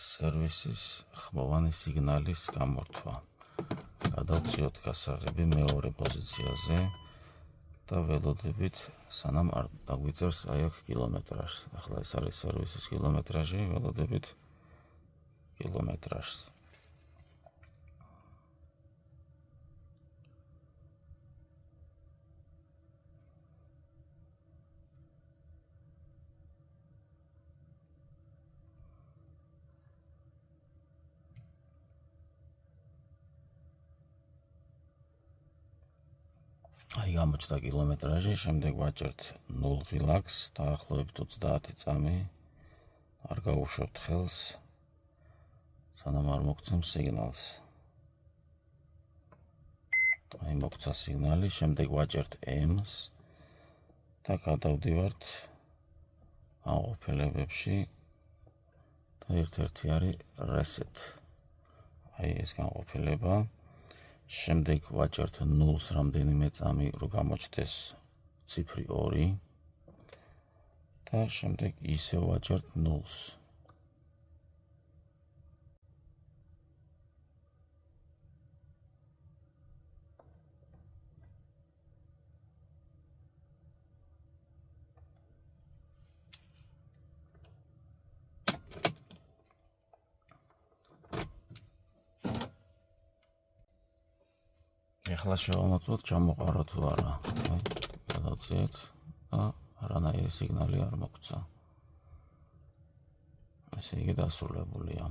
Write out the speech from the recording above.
სერვისის ხმოვანი სიგნალის გამორთვა. გადავწიოთ გასაღები მეორე პოზიციაზე და ველოდებით სანამ არ დაგვიწერს აი აქ კილომეტრაჟს. ახლა ეს არის სერვისის კილომეტრაჟი, ველოდებით კილომეტრაჟს. აი გამოჩნდა კილომეტრაჟი, შემდეგ ვაჭერთ 0 ღილაკს, დაახლოებით 30 წამი, არ გავუშვებთ ხელს, სანამ არ მოგცემ სიგნალს. აი მოგცა სიგნალი, შემდეგ ვაჭერთ M-ს და გადავდივართ განყოფილებებში და ერთ-ერთი არის reset. აი ეს განყოფილება. შემდეგ ვაჭერთ 0-ს რამდენიმე წამი, რომ გამოჩნდეს ციფრი 2 და შემდეგ ისევ ვაჭერთ 0-ს. ეხლა შევამოწმოთ ჩამოყარა თუ არა. გადავწიეთ და არანაირი სიგნალი არ მოგცა. ესე იგი დასრულებულია.